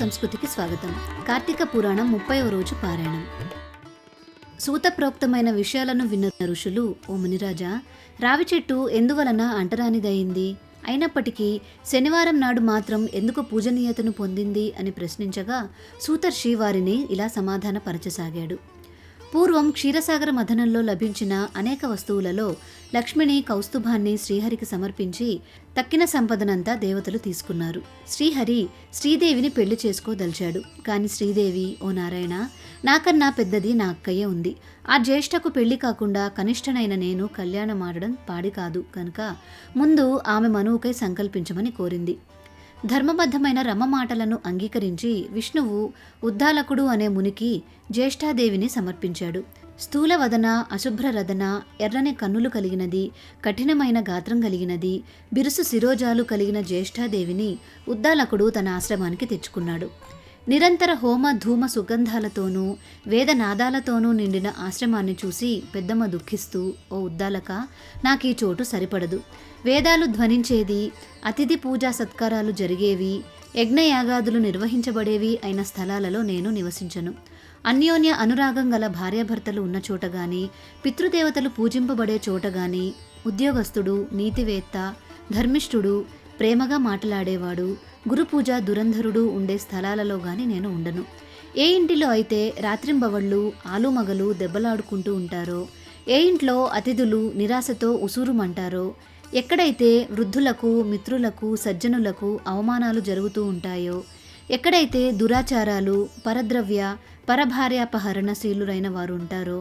సంస్కృతికి స్వాగతం. కార్తీక పురాణం 30వ రోజు పారాయణం. సూత ప్రోక్తమైన విషయాలను విన్న ఋషులు, ఓ మునిరాజా, రావి చెట్టు ఎందువలన అంటరానిదయింది, అయినప్పటికీ శనివారం నాడు మాత్రం ఎందుకు పూజనీయతను పొందింది అని ప్రశ్నించగా సూతర్షి వారిని ఇలా సమాధానపరచసాగాడు. పూర్వం క్షీరసాగర మథనంలో లభించిన అనేక వస్తువులలో లక్ష్మిని, కౌస్తుభాన్ని శ్రీహరికి సమర్పించి తక్కిన సంపదనంతా దేవతలు తీసుకున్నారు. శ్రీహరి శ్రీదేవిని పెళ్లి చేసుకోదలిచాడు. కాని శ్రీదేవి, ఓ నారాయణ, నాకన్నా పెద్దది నా అక్కయ్య ఉంది. ఆ జ్యేష్ఠకు పెళ్లి కాకుండా కనిష్టనైన నేను కళ్యాణమాడడం పాడి కాదు కనుక ముందు ఆమె మనువుకై సంకల్పించమని కోరింది. ధర్మబద్ధమైన రమ మాటలను అంగీకరించి విష్ణువు ఉద్దాలకుడు అనే మునికి జ్యేష్ఠాదేవిని సమర్పించాడు. స్థూల వదన, అశుభ్ర రదన, ఎర్రని కన్నులు కలిగినది, కఠినమైన గాత్రం కలిగినది, బిరుసు శిరోజాలు కలిగిన జ్యేష్ఠాదేవిని ఉద్దాలకుడు తన ఆశ్రమానికి తెచ్చుకున్నాడు. నిరంతర హోమ ధూమ సుగంధాలతోనూ వేదనాదాలతోనూ నిండిన ఆశ్రమాన్ని చూసి పెద్దమ్మ దుఃఖిస్తూ, ఓ ఉద్దాలక, నాకీ చోటు సరిపడదు. వేదాలు ధ్వనించేది, అతిథి పూజా సత్కారాలు జరిగేవి, యజ్ఞయాగాదులు నిర్వహించబడేవి అయిన స్థలాలలో నేను నివసించను. అన్యోన్య అనురాగం గల భార్యాభర్తలు ఉన్న చోటగాని, పితృదేవతలు పూజింపబడే చోటగాని, ఉద్యోగస్తుడు, నీతివేత్త, ధర్మిష్ఠుడు, ప్రేమగా మాట్లాడేవాడు, గురుపూజ దురంధరుడు ఉండే స్థలాలలో గాని నేను ఉండను. ఏ ఇంటిలో అయితే రాత్రింబవళ్ళు ఆలుమగలు దెబ్బలాడుకుంటూ ఉంటారో, ఏ ఇంట్లో అతిథులు నిరాశతో ఉసూరుమంటారో, ఎక్కడైతే వృద్ధులకు, మిత్రులకు, సజ్జనులకు అవమానాలు జరుగుతూ ఉంటాయో, ఎక్కడైతే దురాచారాలు, పరద్రవ్య పరభార్యాపహరణశీలురైన వారు ఉంటారో,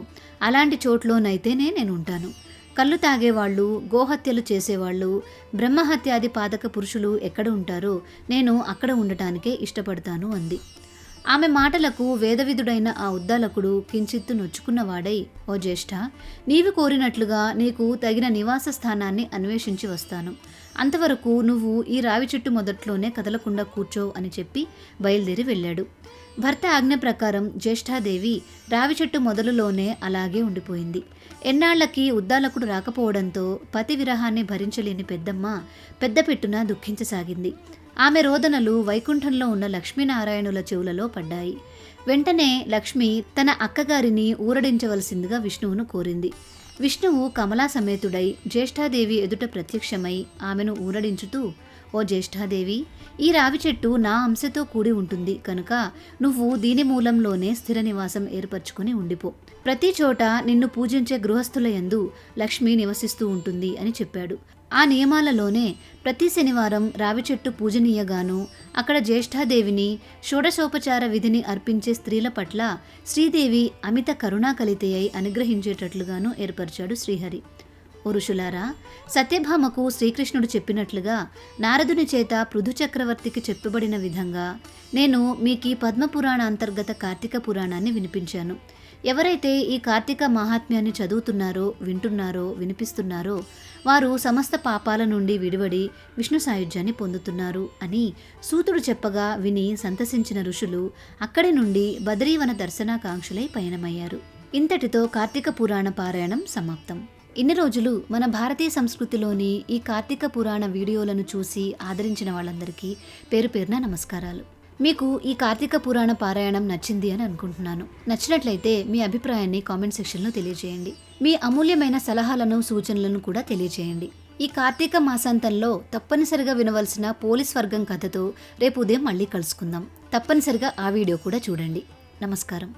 అలాంటి చోట్లోనైతేనే నేను ఉంటాను. కళ్ళు తాగేవాళ్ళు, గోహత్యలు చేసేవాళ్ళు, బ్రహ్మహత్యాది పాదక పురుషులు ఎక్కడ ఉంటారో నేను అక్కడ ఉండటానికే ఇష్టపడతాను అంది. ఆమె మాటలకు వేదవిధుడైన ఆ ఉద్దాలకుడు కించిత్తు నొచ్చుకున్నవాడై, ఓ జ్యేష్ఠ, నీవు కోరినట్లుగా నీకు తగిన నివాస స్థానాన్ని అన్వేషించి వస్తాను. అంతవరకు నువ్వు ఈ రావి చెట్టు మొదట్లోనే కదలకుండా కూర్చో అని చెప్పి బయలుదేరి వెళ్ళాడు. భర్త ఆజ్ఞ ప్రకారం జ్యేష్ఠాదేవి రావి చెట్టు మొదలులోనే అలాగే ఉండిపోయింది. ఎన్నాళ్లకి ఉద్దాలకుడు రాకపోవడంతో పతి విరహాన్ని భరించలేని పెద్దమ్మ పెద్దపెట్టున దుఃఖించసాగింది. ఆమె రోదనలు వైకుంఠంలో ఉన్న లక్ష్మీనారాయణుల చెవులలో పడ్డాయి. వెంటనే లక్ష్మి తన అక్కగారిని ఊరడించవలసిందిగా విష్ణువును కోరింది. విష్ణువు కమలా సమేతుడై జ్యేష్ఠాదేవి ఎదుట ప్రత్యక్షమై ఆమెను ఊరడించుతూ, ఓ జ్యేష్ఠాదేవి, ఈ రావి చెట్టు నా అంశతో కూడి ఉంటుంది కనుక నువ్వు దీని మూలంలోనే స్థిర నివాసం ఏర్పరచుకుని ఉండిపో. ప్రతి చోట నిన్ను పూజించే గృహస్థుల యందు లక్ష్మి నివసిస్తూ ఉంటుంది అని చెప్పాడు. ఆ నియమాలలోనే ప్రతి శనివారం రావి చెట్టు పూజనీయగాను, అక్కడ జ్యేష్ఠాదేవిని షోడశోపచార విధిని అర్పించే స్త్రీల పట్ల శ్రీదేవి అమిత కరుణాకలితే అయి అనుగ్రహించేటట్లుగాను ఏర్పరిచాడు శ్రీహరి. ఓ ఋషులారా, సత్యభామకు శ్రీకృష్ణుడు చెప్పినట్లుగా నారదుని చేత పృథు చక్రవర్తికి చెప్పబడిన విధంగా నేను మీకీ పద్మపురాణ అంతర్గత కార్తీక పురాణాన్ని వినిపించాను. ఎవరైతే ఈ కార్తీక మహాత్మ్యాన్ని చదువుతున్నారో, వింటున్నారో, వినిపిస్తున్నారో వారు సమస్త పాపాల నుండి విడివడి విష్ణు సాయుధ్యాన్ని పొందుతున్నారు అని సూతుడు చెప్పగా విని సంతసించిన ఋషులు అక్కడి నుండి బదరీవన దర్శనాకాంక్షలై పయనమయ్యారు. ఇంతటితో కార్తీక పురాణ పారాయణం సమాప్తం. ఇన్ని రోజులు మన భారతీయ సంస్కృతిలోని ఈ కార్తీక పురాణ వీడియోలను చూసి ఆదరించిన వాళ్ళందరికీ పేరు పేరున నమస్కారాలు. మీకు ఈ కార్తీక పురాణ పారాయణం నచ్చింది అని అనుకుంటున్నాను. నచ్చినట్లయితే మీ అభిప్రాయాన్ని కామెంట్ సెక్షన్లో తెలియజేయండి. మీ అమూల్యమైన సలహాలను, సూచనలను కూడా తెలియజేయండి. ఈ కార్తీక మాసాంతంలో తప్పనిసరిగా వినవలసిన పోలీస్ వర్గం కథతో రేపు ఉదయం మళ్ళీ కలుసుకుందాం. తప్పనిసరిగా ఆ వీడియో కూడా చూడండి. నమస్కారం.